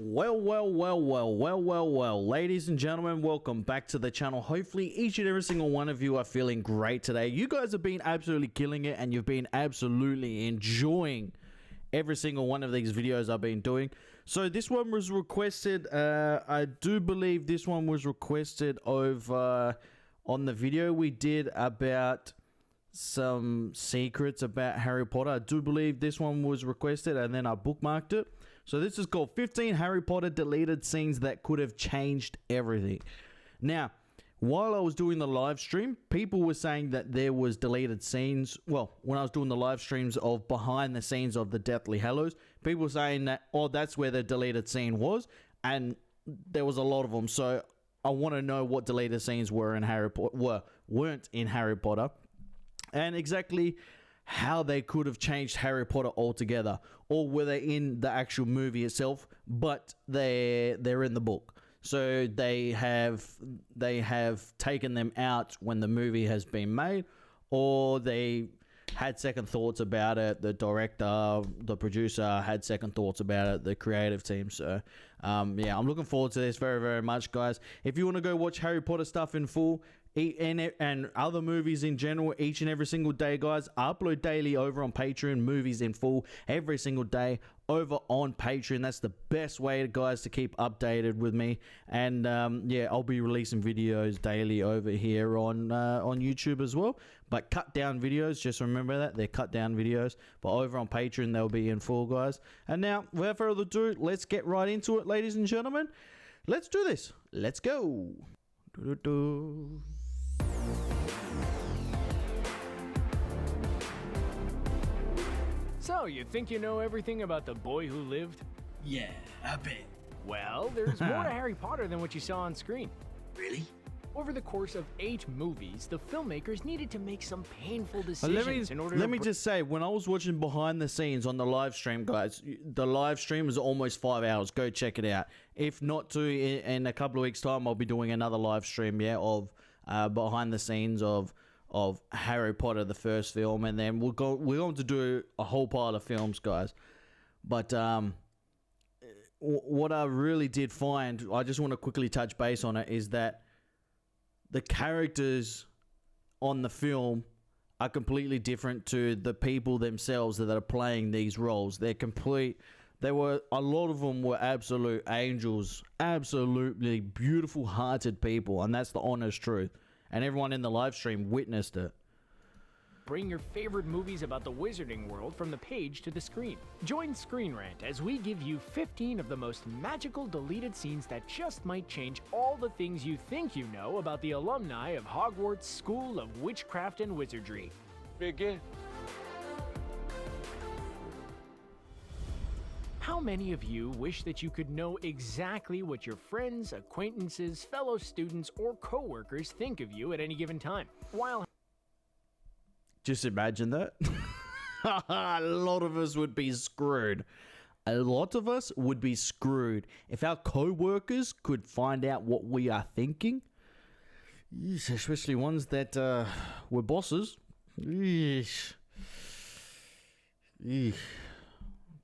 Well, ladies and gentlemen, welcome back to the channel. Hopefully each and every single one of you are feeling great today. You guys have been absolutely killing it and you've been absolutely enjoying every single one of these videos I've been doing. So this one was requested, I do believe this one was requested over on the video we did about some secrets about Harry Potter. I do believe this one was requested and then I bookmarked it. So this is called 15 Harry Potter deleted scenes that could have changed everything. Now, while I was doing the live stream, people were saying that there was deleted scenes. Well, when I was doing the live streams of behind the scenes of the Deathly Hallows, people were saying that, oh, that's where the deleted scene was, and there was a lot of them. So I want to know what deleted scenes were in Harry Potter, weren't in Harry Potter, and exactly how they could have changed Harry Potter altogether, or were they in the actual movie itself, but they're in the book. So they have taken them out when the movie has been made, or they had second thoughts about it. The director, the producer had second thoughts about it, the creative team. So yeah, I'm looking forward to this very, very much, guys. If you want to go watch Harry Potter stuff in full, and other movies in general each and every single day, guys, I upload daily over on Patreon, movies in full every single day over on Patreon. That's the best way, guys, to keep updated with me. And yeah, I'll be releasing videos daily over here on YouTube as well, but cut down videos. Just remember that they're cut down videos, but over on Patreon they'll be in full, guys. And now, without further ado, let's get right into it, ladies and gentlemen. Let's do this. Let's go. So, you think you know everything about the boy who lived? Yeah, I bet. Well, there's more to Harry Potter than what you saw on screen. Really? Over the course of 8 movies, the filmmakers needed to make some painful decisions in order to... Let me just say, when I was watching behind the scenes on the live stream, guys, the live stream is almost 5 hours. Go check it out. If not to, in a couple of weeks' time, I'll be doing another live stream, yeah, of behind the scenes of Harry Potter, the first film, and then we're going to do a whole pile of films, guys. But what I really did find, I just want to quickly touch base on it, is that the characters on the film are completely different to the people themselves that are playing these roles. A lot of them were absolute angels, absolutely beautiful hearted people, and that's the honest truth. And everyone in the live stream witnessed it. Bring your favorite movies about the wizarding world from the page to the screen. Join Screen Rant as we give you 15 of the most magical deleted scenes that just might change all the things you think you know about the alumni of Hogwarts School of Witchcraft and Wizardry. Begin. How many of you wish that you could know exactly what your friends, acquaintances, fellow students, or co-workers think of you at any given time? Just imagine that. A lot of us would be screwed. A lot of us would be screwed if our co-workers could find out what we are thinking. Yes, especially ones that were bosses. Yes.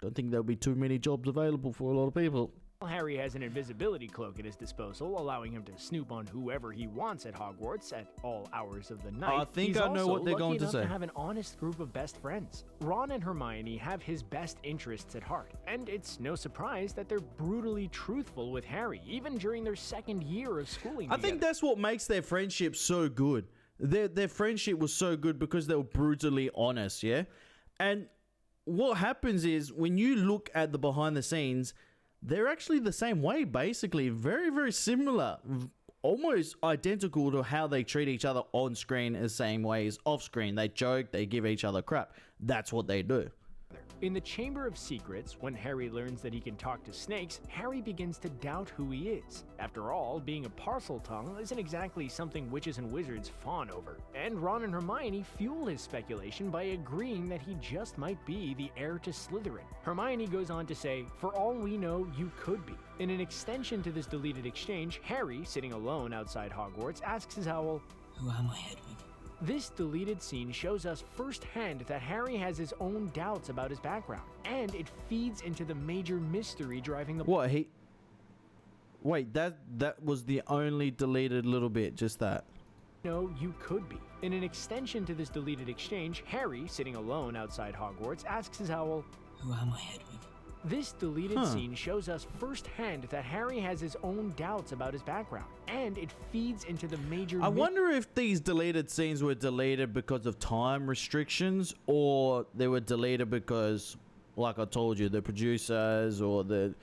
Don't think there'll be too many jobs available for a lot of people. Harry has an invisibility cloak at his disposal, allowing him to snoop on whoever he wants at Hogwarts at all hours of the night. I think I know what they're going to say. He's also lucky enough to have an honest group of best friends. Ron and Hermione have his best interests at heart, and it's no surprise that they're brutally truthful with Harry, even during their second year of schooling together. I think that's what makes their friendship so good. Their friendship was so good because they were brutally honest, yeah? And what happens is, when you look at the behind the scenes, they're actually the same way, basically. Very, very similar. Almost identical to how they treat each other on screen, as same way as off screen. They joke, they give each other crap. That's what they do. In the Chamber of Secrets, when Harry learns that he can talk to snakes, Harry begins to doubt who he is. After all, being a Parseltongue isn't exactly something witches and wizards fawn over. And Ron and Hermione fuel his speculation by agreeing that he just might be the heir to Slytherin. Hermione goes on to say, "For all we know, you could be." In an extension to this deleted exchange, Harry, sitting alone outside Hogwarts, asks his owl, "Who am I, Hedwig?" This deleted scene shows us firsthand that Harry has his own doubts about his background, and it feeds into the major mystery driving the... What, Wait, that was the only deleted little bit, just that. No, you could be. In an extension to this deleted exchange, Harry, sitting alone outside Hogwarts, asks his owl, Who am I, Hedwig? This deleted scene shows us firsthand that Harry has his own doubts about his background, and it feeds into the major... I wonder if these deleted scenes were deleted because of time restrictions, or they were deleted because, like I told you, the producers or the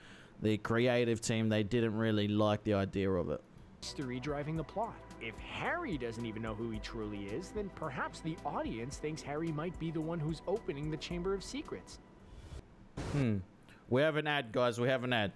creative team, they didn't really like the idea of it. Mystery driving the plot. If Harry doesn't even know who he truly is, then perhaps the audience thinks Harry might be the one who's opening the Chamber of Secrets. We have an ad, guys. We have an ad.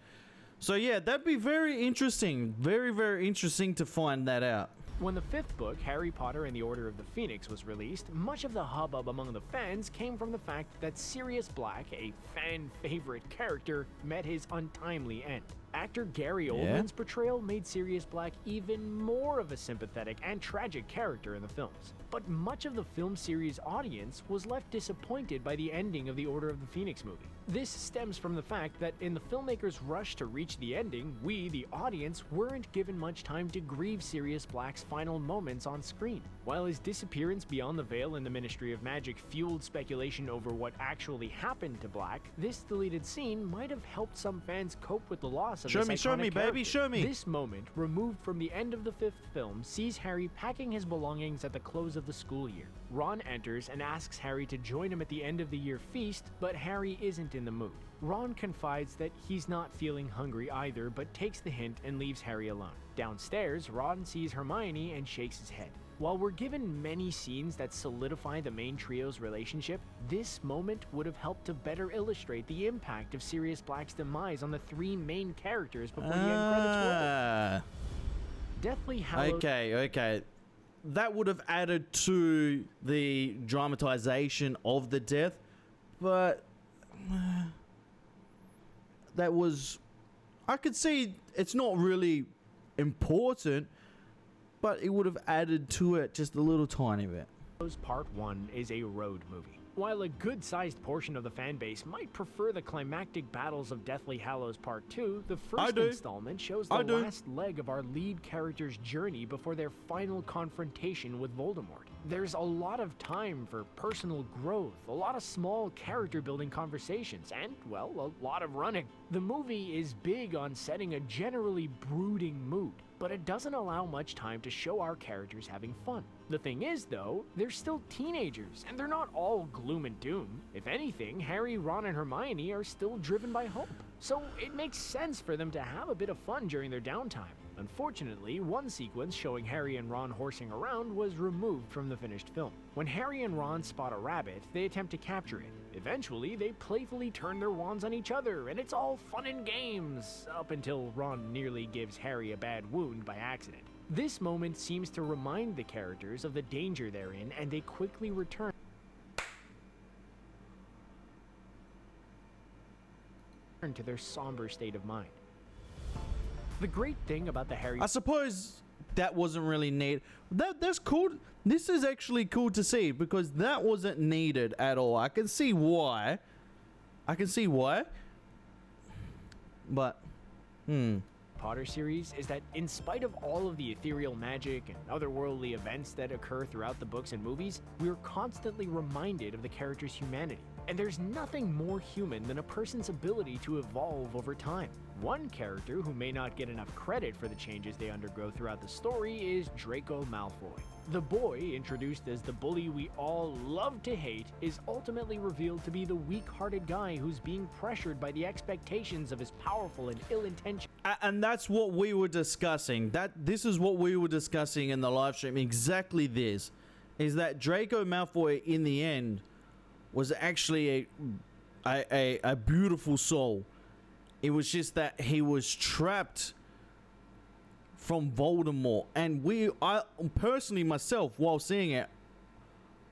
So yeah, that'd be very interesting. Very, very interesting to find that out. When the fifth book, Harry Potter and the Order of the Phoenix, was released, much of the hubbub among the fans came from the fact that Sirius Black, a fan-favorite character, met his untimely end. Actor Gary Oldman's portrayal made Sirius Black even more of a sympathetic and tragic character in the films. But much of the film series audience was left disappointed by the ending of the Order of the Phoenix movie. This stems from the fact that in the filmmakers' rush to reach the ending, we, the audience, weren't given much time to grieve Sirius Black's final moments on screen. While his disappearance beyond the veil in the Ministry of Magic fueled speculation over what actually happened to Black, this deleted scene might have helped some fans cope with the loss of this iconic Show me, baby, character. show me. This moment, removed from the end of the fifth film, sees Harry packing his belongings at the close of the school year. Ron enters and asks Harry to join him at the end of the year feast, but Harry isn't in the mood. Ron confides that he's not feeling hungry either, but takes the hint and leaves Harry alone. Downstairs, Ron sees Hermione and shakes his head. While we're given many scenes that solidify the main trio's relationship, this moment would have helped to better illustrate the impact of Sirius Black's demise on the three main characters before the end credits roll. Deathly Hallows... Okay. That would have added to the dramatization of the death, but that was... I could see it's not really important, but it would have added to it just a little tiny bit. Part 1 is a road movie. While a good-sized portion of the fanbase might prefer the climactic battles of Deathly Hallows Part 2, the first installment shows the last leg of our lead character's journey before their final confrontation with Voldemort. There's a lot of time for personal growth, a lot of small character-building conversations, and, well, a lot of running. The movie is big on setting a generally brooding mood, but it doesn't allow much time to show our characters having fun. The thing is, though, they're still teenagers, and they're not all gloom and doom. If anything, Harry, Ron, and Hermione are still driven by hope. So it makes sense for them to have a bit of fun during their downtime. Unfortunately, one sequence showing Harry and Ron horsing around was removed from the finished film. When Harry and Ron spot a rabbit, they attempt to capture it. Eventually, they playfully turn their wands on each other, and it's all fun and games, up until Ron nearly gives Harry a bad wound by accident. This moment seems to remind the characters of the danger they're in, and they quickly return to their somber state of mind. The great thing about the Harry... I suppose that wasn't really needed. That's cool. This is actually cool to see, because that wasn't needed at all. I can see why. But, Potter series is that in spite of all of the ethereal magic and otherworldly events that occur throughout the books and movies, we're constantly reminded of the character's humanity. And there's nothing more human than a person's ability to evolve over time. One character who may not get enough credit for the changes they undergo throughout the story is Draco Malfoy. The boy, introduced as the bully we all love to hate, is ultimately revealed to be the weak-hearted guy who's being pressured by the expectations of his powerful and ill-intentioned... And that's what we were discussing. This is what we were discussing in the live stream. Exactly this. Is that Draco Malfoy, in the end, was actually a beautiful soul. It was just that he was trapped from Voldemort, and I personally myself, while seeing it,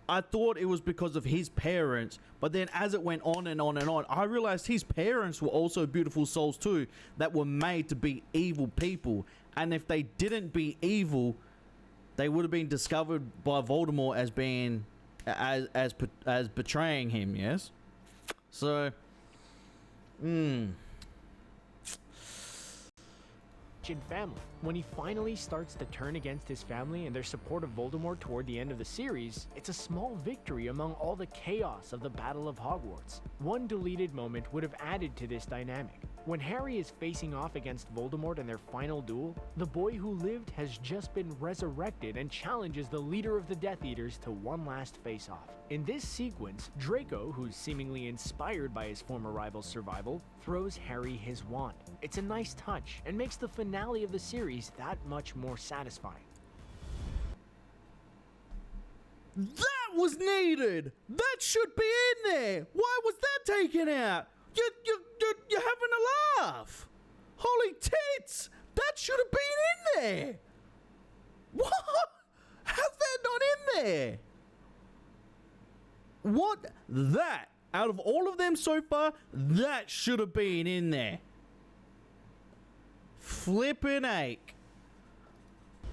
I thought it was because of his parents, but then as it went on and on and on, I realized his parents were also beautiful souls too, that were made to be evil people, and if they didn't be evil, they would have been discovered by Voldemort as being as betraying him. Yes, so family. When he finally starts to turn against his family and their support of Voldemort toward the end of the series, it's a small victory among all the chaos of the Battle of Hogwarts. One deleted moment would have added to this dynamic. When Harry is facing off against Voldemort in their final duel, the boy who lived has just been resurrected and challenges the leader of the Death Eaters to one last face-off. In this sequence, Draco, who's seemingly inspired by his former rival's survival, throws Harry his wand. It's a nice touch and makes the finale of the series that much more satisfying. That was needed. That should be in there. Why was that taken out? You're having a laugh. Holy tits! That should have been in there. What? How's that not in there? What? That, out of all of them so far, that should have been in there. Flippin' ache.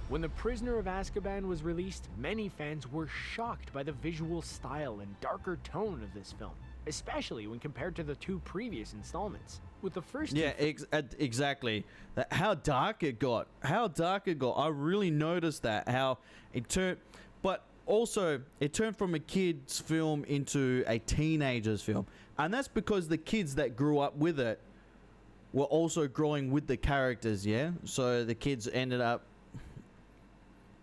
When The Prisoner of Azkaban was released, many fans were shocked by the visual style and darker tone of this film, especially when compared to the two previous installments. With the first Yeah, exactly. How dark it got. How dark it got. I really noticed that. How it turned. But also, it turned from a kid's film into a teenager's film. And that's because the kids that grew up with it were also growing with the characters, yeah? So the kids ended up...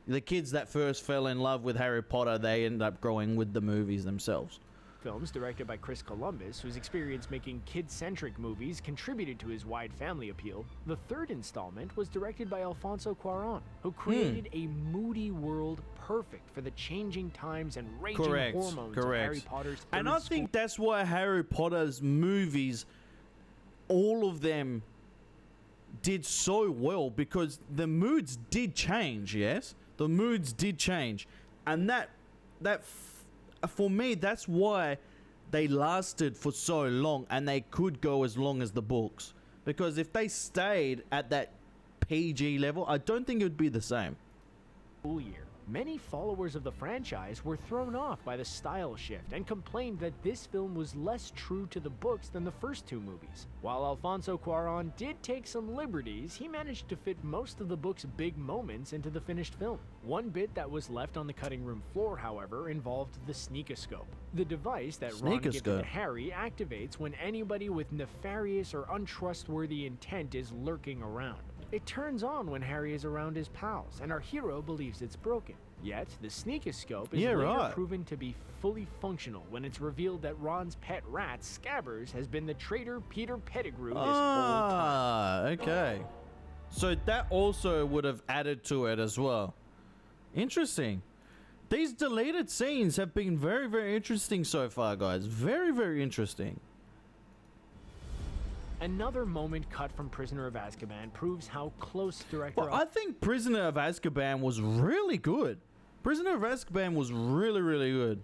The kids that first fell in love with Harry Potter, they ended up growing with the movies themselves. films directed by Chris Columbus, whose experience making kid-centric movies contributed to his wide family appeal. The third installment was directed by Alfonso Cuarón, who created a moody world perfect for the changing times and raging hormones of Harry Potter's third And I think that's why Harry Potter's movies, all of them, did so well, because the moods did change, yes? The moods did change. And for me, that's why they lasted for so long, and they could go as long as the books. Because if they stayed at that PG level, I don't think it would be the same. School year. Many followers of the franchise were thrown off by the style shift and complained that this film was less true to the books than the first two movies. While Alfonso Cuarón did take some liberties, he managed to fit most of the book's big moments into the finished film. One bit that was left on the cutting room floor, however, involved the Sneakoscope. The device that Ron gifted to Harry activates when anybody with nefarious or untrustworthy intent is lurking around. It turns on when Harry is around his pals, and our hero believes it's broken. Yet, the Sneakoscope is later proven to be fully functional when it's revealed that Ron's pet rat, Scabbers, has been the traitor Peter Pettigrew this whole time. Okay. So that also would have added to it as well. Interesting. These deleted scenes have been very, very interesting so far, guys. Very, very interesting. Another moment cut from Prisoner of Azkaban proves how close director... Well, I think Prisoner of Azkaban was really good. Prisoner of Azkaban was really, really good.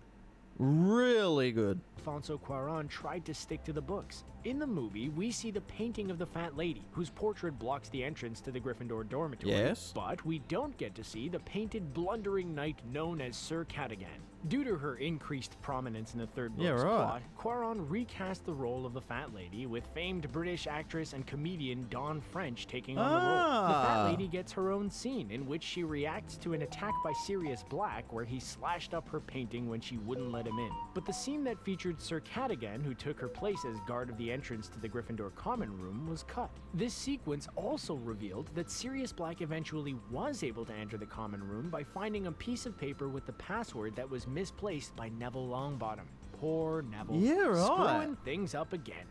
Really good. Alfonso Cuarón tried to stick to the books. In the movie, we see the painting of the Fat Lady, whose portrait blocks the entrance to the Gryffindor dormitory. Yes. But we don't get to see the painted blundering knight known as Sir Cadogan. Due to her increased prominence in the third book's plot, Cuarón recast the role of the Fat Lady, with famed British actress and comedian Dawn French taking on the role. The Fat Lady gets her own scene, in which she reacts to an attack by Sirius Black, where he slashed up her painting when she wouldn't let him in. But the scene that featured Sir Cadogan, who took her place as guard of the entrance to the Gryffindor common room, was cut. This sequence also revealed that Sirius Black eventually was able to enter the common room by finding a piece of paper with the password that was misplaced by Neville Longbottom. Poor Neville. Screwing things up again.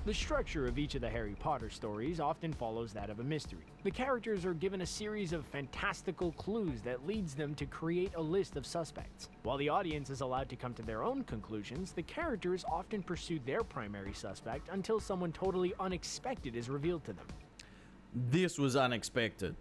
The structure of each of the Harry Potter stories often follows that of a mystery. The characters are given a series of fantastical clues that leads them to create a list of suspects. While the audience is allowed to come to their own conclusions, the characters often pursue their primary suspect until someone totally unexpected is revealed to them. This was unexpected.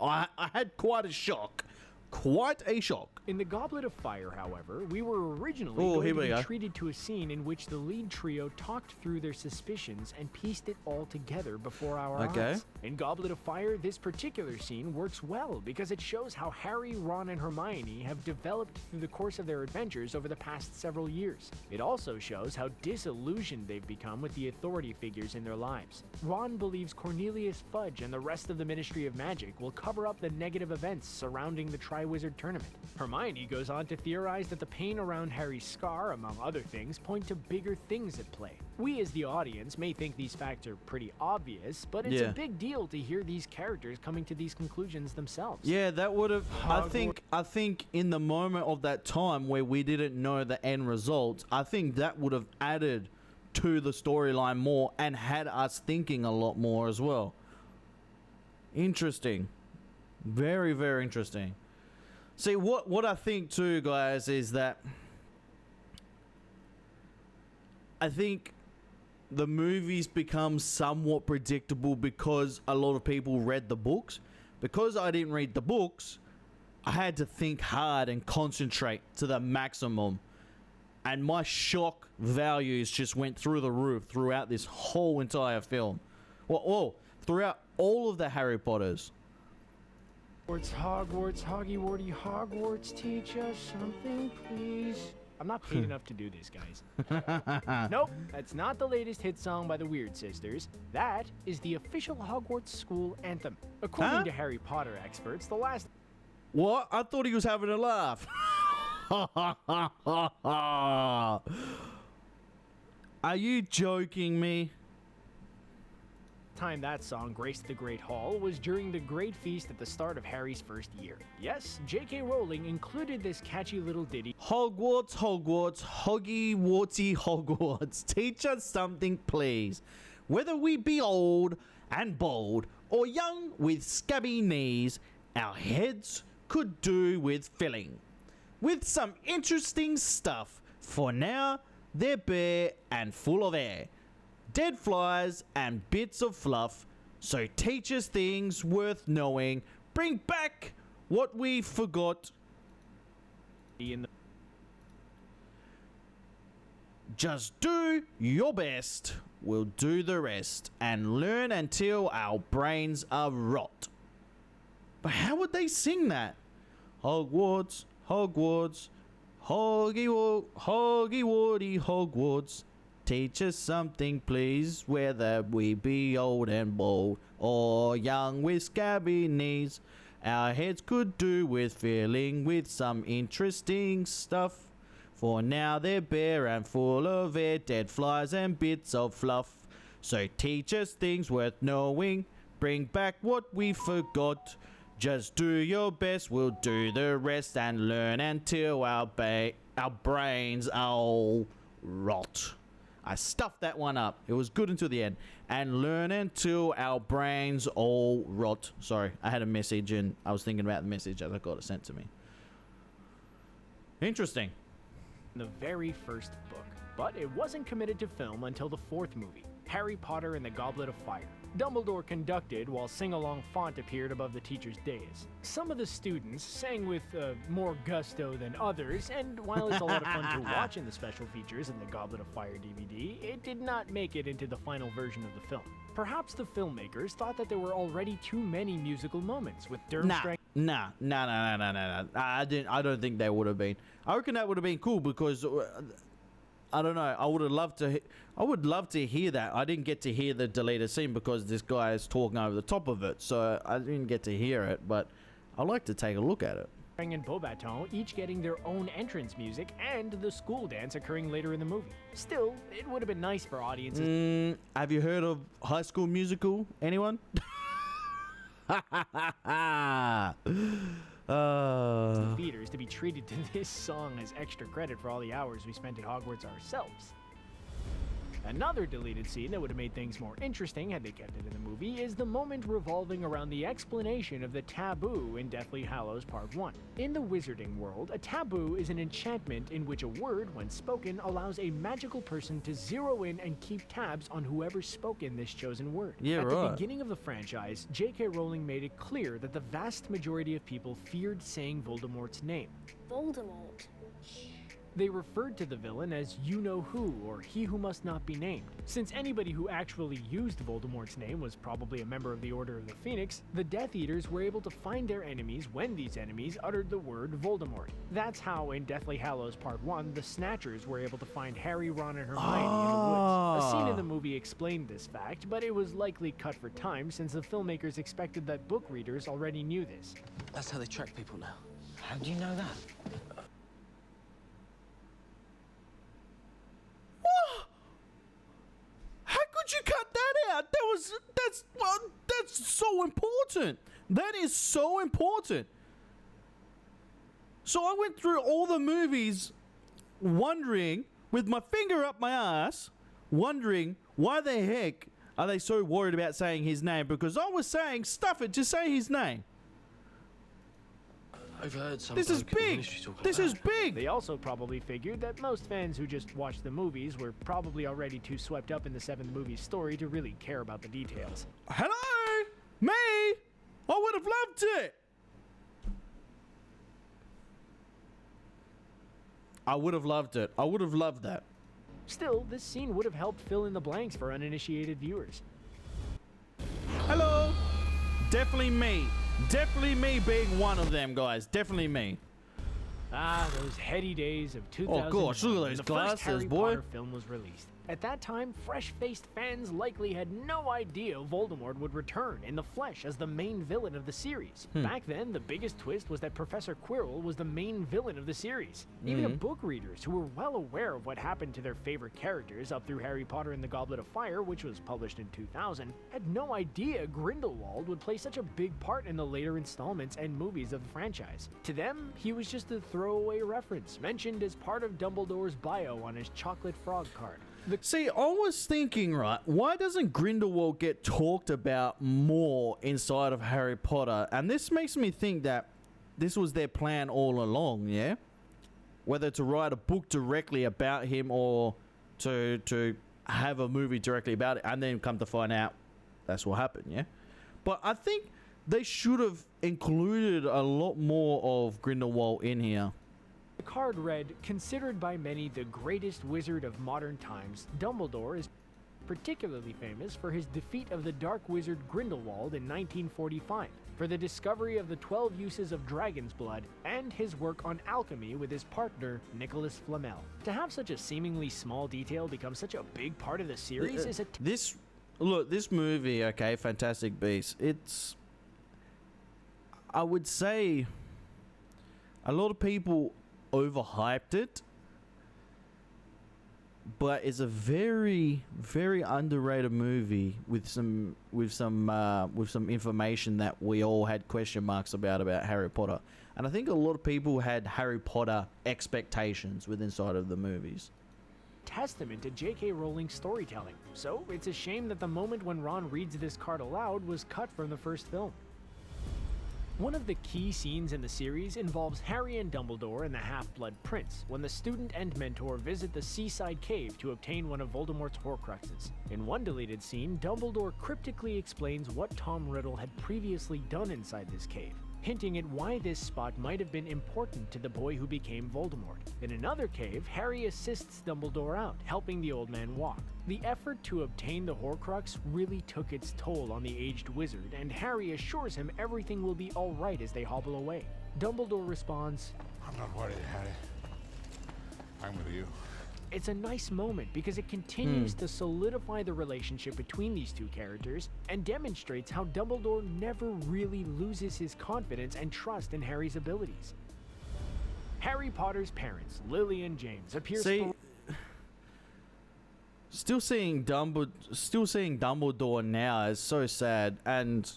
I had quite a shock. Quite a shock. In the Goblet of Fire, however, we were originally Oh, going here to we be go. treated to a scene in which the lead trio talked through their suspicions and pieced it all together before our Okay. eyes. In Goblet of Fire, this particular scene works well because it shows how Harry, Ron, and Hermione have developed through the course of their adventures over the past several years. It also shows how disillusioned they've become with the authority figures in their lives. Ron believes Cornelius Fudge and the rest of the Ministry of Magic will cover up the negative events surrounding the Triwizard Tournament. Hermione goes on to theorize that the pain around Harry's scar, among other things, point to bigger things at play. We as the audience may think these facts are pretty obvious, but it's Yeah. a big deal to hear these characters coming to these conclusions themselves. Yeah, that would have. I think in the moment of that time where we didn't know the end result, I think that would have added to the storyline more and had us thinking a lot more as well. Interesting. Very, very interesting. See, what I think too, guys, is that I think the movies become somewhat predictable because a lot of people read the books. Because I didn't read the books, I had to think hard and concentrate to the maximum. And my shock values just went through the roof throughout this whole entire film. Well, throughout all of the Harry Potters. Hogwarts, Hoggy Hogwarts, teach us something, please. I'm not paid enough to do this, guys. Nope, that's not the latest hit song by the Weird Sisters. That is the official Hogwarts school anthem. According Huh? to Harry Potter experts, the last What? I thought he was having a laugh. Are you joking me? time that song graced the Great Hall was during the Great Feast at the start of Harry's first year. Yes, J.K. Rowling included this catchy little ditty Hogwarts, Hogwarts, Hoggy Warty Hogwarts, teach us something please. Whether we be old and bold, or young with scabby knees, our heads could do with filling. With some interesting stuff, for now they're bare and full of air. Dead flies and bits of fluff, so teach us things worth knowing. Bring back what we forgot. in the Just do your best, we'll do the rest, and learn until our brains are rot. But how would they sing that? Hogwarts, Hogwarts, Hoggy Warty Hogwarts. Teach us something please, whether we be old and bold, or young with scabby knees. Our heads could do with filling with some interesting stuff. For now they're bare and full of air, dead flies and bits of fluff. So teach us things worth knowing, bring back what we forgot. Just do your best, we'll do the rest, and learn until our brains all rot. I stuffed that one up. It was good until the end. And learn until our brains all rot. Sorry, I had a message and I was thinking about the message as I got it sent to me. Interesting. very first book. But it wasn't committed to film until the fourth movie, Harry Potter and the Goblet of Fire. Dumbledore conducted while sing-along font appeared above the teacher's dais. Some of the students sang with more gusto than others, and while it's a lot of fun to watch in the special features in the Goblet of Fire DVD, it did not make it into the final version of the film. Perhaps the filmmakers thought that there were already too many musical moments, with Durmstrang Nah. I don't think they would have been. I reckon that would have been cool because I don't know. I would love to hear that. I didn't get to hear the deleted scene because this guy is talking over the top of it, so I didn't get to hear it. But I'd like to take a look at it. and Beauxbaton each getting their own entrance music and the school dance occurring later in the movie. Still, it would have been nice for audiences Have you heard of High School Musical? Anyone? theaters to be treated to this song as extra credit for all the hours we spent at Hogwarts ourselves. Another deleted scene that would have made things more interesting had they kept it in the movie is the moment revolving around the explanation of the taboo in Deathly Hallows Part 1. In the wizarding world, a taboo is an enchantment in which a word, when spoken, allows a magical person to zero in and keep tabs on whoever's spoken this chosen word. Yeah, At right. the beginning of the franchise, J.K. Rowling made it clear that the vast majority of people feared saying Voldemort's name. Voldemort. They referred to the villain as you-know-who, or he who must not be named. Since anybody who actually used Voldemort's name was probably a member of the Order of the Phoenix, the Death Eaters were able to find their enemies when these enemies uttered the word Voldemort. That's how, in Deathly Hallows Part 1, the Snatchers were able to find Harry, Ron, and Hermione in the woods. A scene in the movie explained this fact, but it was likely cut for time since the filmmakers expected that book readers already knew this. That's how they track people now. How do you know that? How could you cut that out? That's so important. That is so important. So I went through all the movies wondering, with my finger up my ass, wondering why the heck are they so worried about saying his name? Because I was saying, stuff it, just say his name. Overheard some This is bloke in the big. ministry talking This about is it. big. They also probably figured that most fans who just watched the movies were probably already too swept up in the seventh movie's story to really care about the details. Hello? Me? I would have loved it. I would have loved it. I would have loved that. Still, this scene would have helped fill in the blanks for uninitiated viewers. Hello? Definitely me. Definitely me being one of them, guys. Definitely me. Ah, those heady days of 2001 Oh, gosh, look at when those the glasses, first Harry boy. Potter film was released. At that time, fresh-faced fans likely had no idea Voldemort would return in the flesh as the main villain of the series. Back then, the biggest twist was that Professor Quirrell was the main villain of the series. Even book readers who were well aware of what happened to their favorite characters up through Harry Potter and the Goblet of Fire, which was published in 2000, had no idea Grindelwald would play such a big part in the later installments and movies of the franchise. To them, he was just a throwaway reference, mentioned as part of Dumbledore's bio on his chocolate frog card. See, I was thinking, right, why doesn't Grindelwald get talked about more inside of Harry Potter? And this makes me think that this was their plan all along, yeah? Whether to write a book directly about him or to have a movie directly about it and then come to find out that's what happened, yeah? But I think they should have included a lot more of Grindelwald in here. The card read, considered by many the greatest wizard of modern times, Dumbledore is particularly famous for his defeat of the dark wizard Grindelwald in 1945, for the discovery of the 12 uses of dragon's blood, and his work on alchemy with his partner, Nicholas Flamel. To have such a seemingly small detail become such a big part of the series is a This movie, okay, Fantastic Beasts, it's, I would say, a lot of people overhyped it, but it's a very, very underrated movie with some information that we all had question marks about Harry Potter, and I think a lot of people had Harry Potter expectations with inside of the movies. testament to J.K. Rowling's storytelling. So it's a shame that the moment when Ron reads this card aloud was cut from the first film. One of the key scenes in the series involves Harry and Dumbledore and the Half-Blood Prince, when the student and mentor visit the seaside cave to obtain one of Voldemort's Horcruxes. In one deleted scene, Dumbledore cryptically explains what Tom Riddle had previously done inside this cave, hinting at why this spot might have been important to the boy who became Voldemort. In another cave, Harry assists Dumbledore out, helping the old man walk. The effort to obtain the Horcrux really took its toll on the aged wizard, and Harry assures him everything will be alright as they hobble away. Dumbledore responds, I'm not worried, Harry. I'm with you. it's a nice moment because it continues to solidify the relationship between these two characters and demonstrates how Dumbledore never really loses his confidence and trust in Harry's abilities. Harry Potter's parents, Lily and James, appear Still seeing Dumbledore now is so sad, and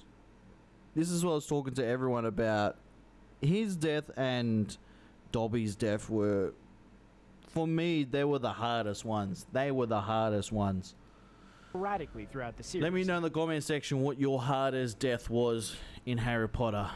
this is what I was talking to everyone about. His death and Dobby's death were for me, they were the hardest ones. They were the hardest ones. sporadically throughout the series. Let me know in the comment section what your hardest death was in Harry Potter.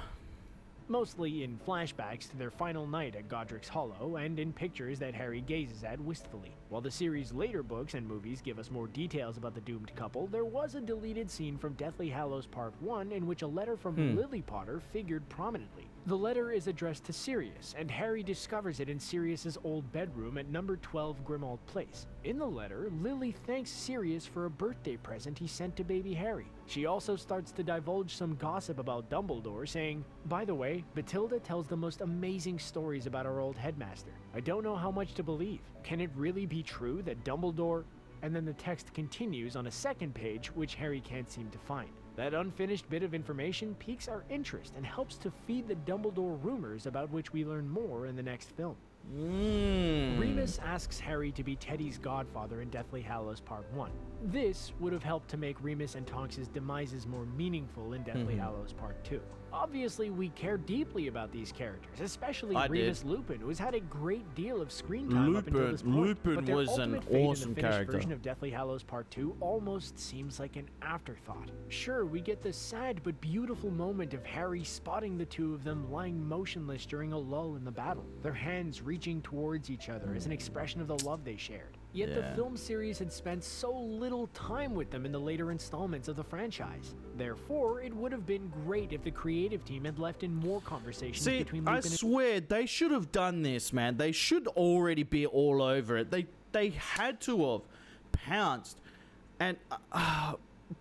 Mostly in flashbacks to their final night at Godric's Hollow and in pictures that Harry gazes at wistfully. While the series' later books and movies give us more details about the doomed couple, there was a deleted scene from Deathly Hallows Part 1 in which a letter from Lily Potter figured prominently. The letter is addressed to Sirius, and Harry discovers it in Sirius's old bedroom at number 12 Grimmauld Place. In the letter, Lily thanks Sirius for a birthday present he sent to baby Harry. She also starts to divulge some gossip about Dumbledore, saying, "By the way, Bathilda tells the most amazing stories about our old headmaster. I don't know how much to believe. Can it really be true that Dumbledore..." And then the text continues on a second page, which Harry can't seem to find. That unfinished bit of information piques our interest and helps to feed the Dumbledore rumors about which we learn more in the next film. Remus asks Harry to be Teddy's godfather in Deathly Hallows Part 1. This would have helped to make Remus and Tonks' demises more meaningful in Deathly Hallows Part 2. Obviously, we care deeply about these characters, especially Remus Lupin, who has had a great deal of screen time up until this point. Lupin but their was an ultimate fate awesome in the finished character. version of Deathly Hallows Part 2 almost seems like an afterthought. Sure, we get the sad but beautiful moment of Harry spotting the two of them lying motionless during a lull in the battle, their hands reaching towards each other as an expression of the love they shared. Yet the film series had spent so little time with them in the later installments of the franchise. Therefore, it would have been great if the creative team had left in more conversations between Lupin I and... swear they should have done this, man. They should already be all over it. They had to have pounced, and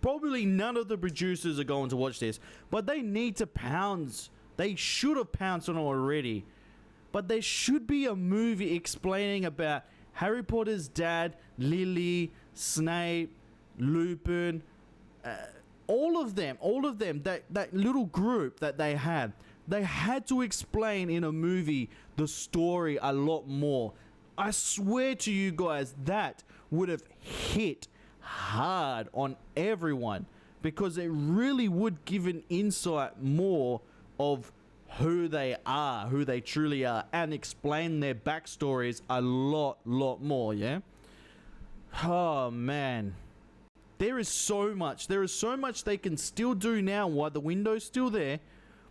probably none of the producers are going to watch this, but they need to pounce. They should have pounced on it already. But there should be a movie explaining about Harry Potter's dad, Lily, Snape, Lupin, all of them, that little group that they had to explain in a movie the story a lot more. I swear to you guys, that would have hit hard on everyone, because it really would give an insight more of who they are, who they truly are, and explain their backstories a lot more, yeah? Oh, man. There is so much they can still do now while the window's still there,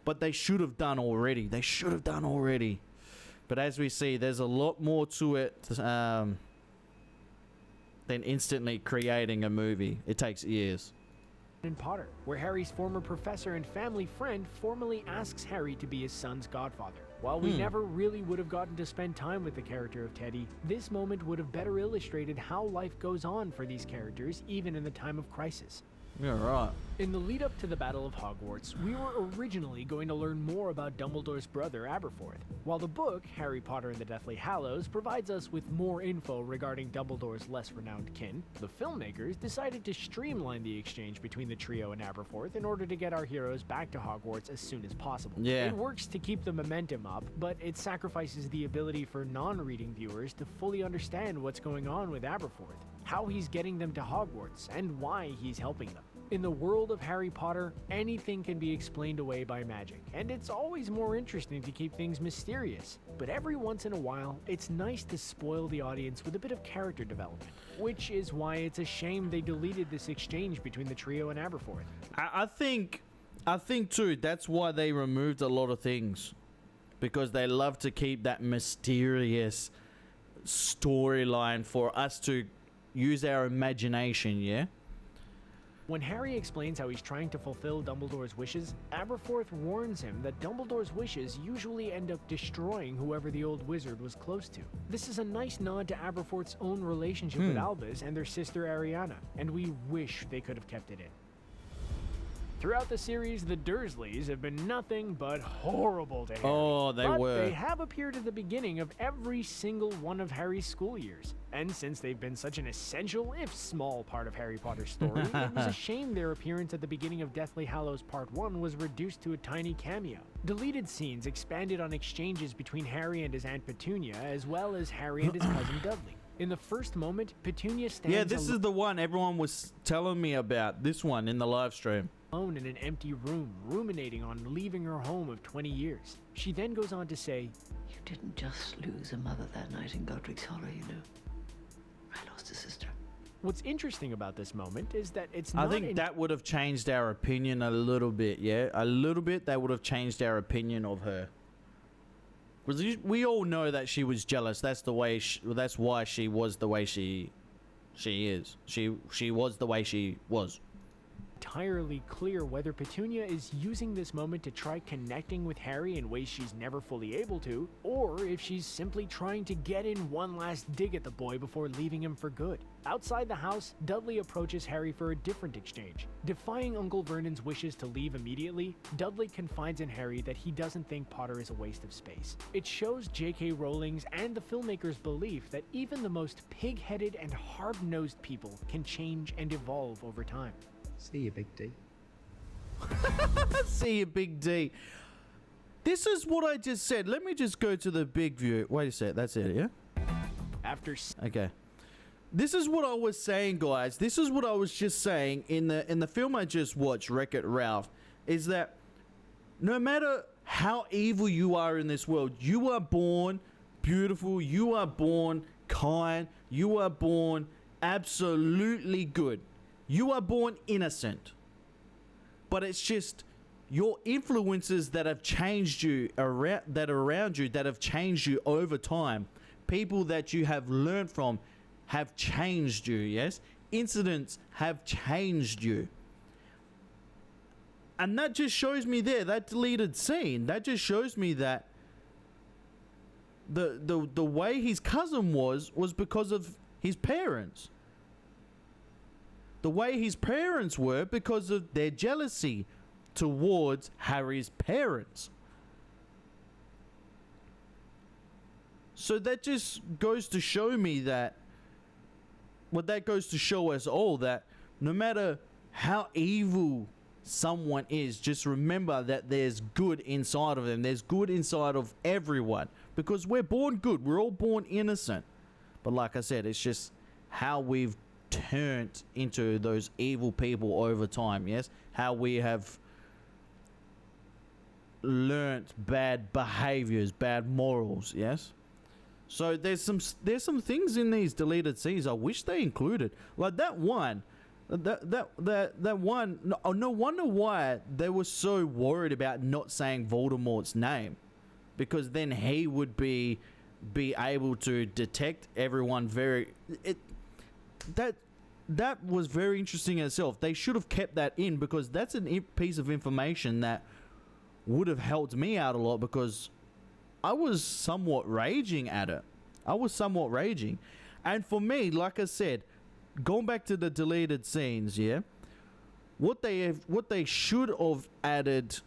but they should have done already. But as we see, there's a lot more to it than instantly creating a movie. It takes years. in Potter, where Harry's former professor and family friend formally asks Harry to be his son's godfather. While we never really would have gotten to spend time with the character of Teddy, this moment would have better illustrated how life goes on for these characters even in the time of crisis. Yeah, right. In the lead up to the Battle of Hogwarts, we were originally going to learn more about Dumbledore's brother Aberforth, while the book, Harry Potter and the Deathly Hallows, provides us with more info regarding Dumbledore's less renowned kin. The filmmakers decided to streamline the exchange between the trio and Aberforth in order to get our heroes back to Hogwarts as soon as possible. Yeah. It works to keep the momentum up, but it sacrifices the ability for non-reading viewers to fully understand what's going on with Aberforth, how he's getting them to Hogwarts, and why he's helping them. In the world of Harry Potter, anything can be explained away by magic, and it's always more interesting to keep things mysterious. But every once in a while, it's nice to spoil the audience with a bit of character development, which is why it's a shame they deleted this exchange between the trio and Aberforth. I think too, that's why they removed a lot of things, because they love to keep that mysterious storyline for us to use our imagination, yeah? When Harry explains how he's trying to fulfill Dumbledore's wishes, Aberforth warns him that Dumbledore's wishes usually end up destroying whoever the old wizard was close to. This is a nice nod to Aberforth's own relationship with Albus and their sister Ariana, and we wish they could have kept it in. Throughout the series, the Dursleys have been nothing but horrible to Harry. Oh, they were. They have appeared at the beginning of every single one of Harry's school years. And since they've been such an essential, if small, part of Harry Potter's story, it was a shame their appearance at the beginning of Deathly Hallows Part 1 was reduced to a tiny cameo. Deleted scenes expanded on exchanges between Harry and his Aunt Petunia, as well as Harry and his cousin Dudley. In the first moment, Petunia stands Yeah, this is the one everyone was telling me about. This one in the live stream. alone in an empty room, ruminating on leaving her home of 20 years. She then goes on to say, You didn't just lose a mother that night in Godric's Hollow, you know. I lost a sister. what's interesting about this moment is that it's I not think that would have changed our opinion a little bit, yeah? A little bit, that would have changed our opinion of her. Because we all know that she was jealous. That's the way. That's why she was the way she is. She was the way she was. entirely clear whether Petunia is using this moment to try connecting with Harry in ways she's never fully able to, or if she's simply trying to get in one last dig at the boy before leaving him for good. Outside the house, Dudley approaches Harry for a different exchange. Defying Uncle Vernon's wishes to leave immediately, Dudley confides in Harry that he doesn't think Potter is a waste of space. It shows J.K. Rowling's and the filmmakers' belief that even the most pig-headed and hard-nosed people can change and evolve over time. See you, Big D. See you, Big D. This is what I just said. Let me just go to the big view. Wait a sec. That's it, yeah? After Okay. This is what I was saying, guys. This is what I was just saying in the film I just watched, Wreck-It Ralph, is that no matter how evil you are in this world, you are born beautiful, you are born kind, you are born absolutely good. You are born innocent. But it's just your influences that have changed you around you, that have changed you over time. People that you have learned from have changed you, yes? Incidents have changed you. And that just shows me there, that deleted scene, that just shows me that the way his cousin was because of his parents. The way his parents were because of their jealousy towards Harry's parents. So that just goes to show me that, well, that goes to show us all that no matter how evil someone is, just remember that there's good inside of them. There's good inside of everyone because we're born good. We're all born innocent. But like I said, it's just how we've turned into those evil people over time, yes? How we have learnt bad behaviors, bad morals, yes? So there's some things in these deleted scenes I wish they included. Like that one, that one, no wonder why they were so worried about not saying Voldemort's name. Because then he would be able to detect everyone that was very interesting in itself. They should have kept that in because that's a piece of information that would have helped me out a lot because I was somewhat raging at it. And for me, like I said, going back to the deleted scenes, yeah, what they should have added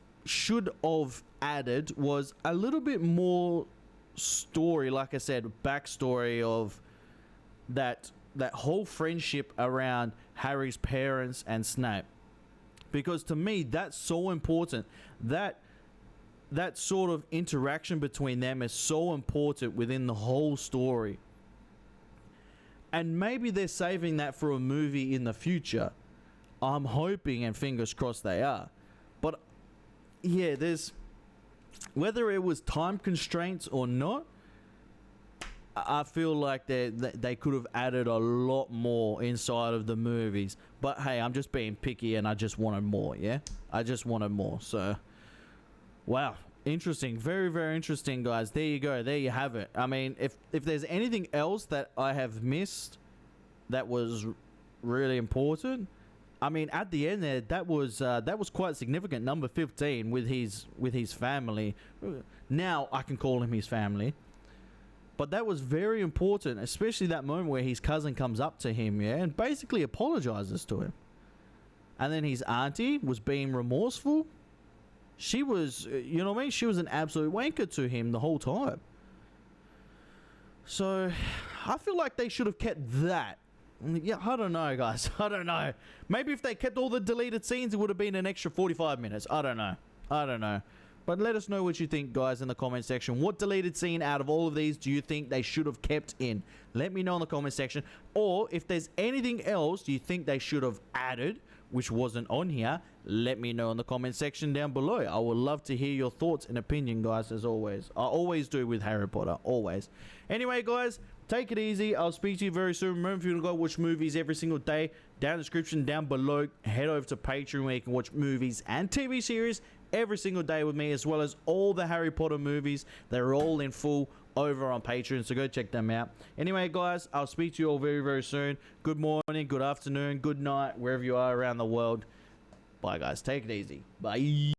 was a little bit more story, like I said, backstory of that whole friendship around Harry's parents and Snape. Because to me, that's so important. That sort of interaction between them is so important within the whole story. And maybe they're saving that for a movie in the future. I'm hoping and fingers crossed they are. But yeah, there's, whether it was time constraints or not, I feel like they could have added a lot more inside of the movies. But hey, I'm just being picky and I just wanted more, yeah? I just wanted more. So, wow. Interesting. Very, very interesting, guys. There you go. There you have it. I mean, if there's anything else that I have missed that was really important, I mean, at the end there, that was quite significant. Number 15 with his family. Now I can call him his family. But that was very important, especially that moment where his cousin comes up to him, yeah, and basically apologizes to him. And then his auntie was being remorseful. She was, you know what I mean? She was an absolute wanker to him the whole time. So, I feel like they should have kept that. Yeah, I don't know, guys. I don't know. Maybe if they kept all the deleted scenes, it would have been an extra 45 minutes. I don't know. But let us know what you think, guys, in the comment section. What deleted scene out of all of these do you think they should have kept in? Let me know in the comment section. Or if there's anything else you think they should have added which wasn't on here, let me know in the comment section down below. I would love to hear your thoughts and opinion, guys, as always. I always do with Harry Potter, always. Anyway, guys, take it easy. I'll speak to you very soon. Remember, if you want to go watch movies every single day, down in the description down below, head over to Patreon where you can watch movies and TV series every single day with me, as well as all the Harry Potter movies. They're all in full over on Patreon, so go check them out. Anyway, guys, I'll speak to you all very, very soon. Good morning, good afternoon, good night, wherever you are around the world. Bye, guys. Take it easy. Bye.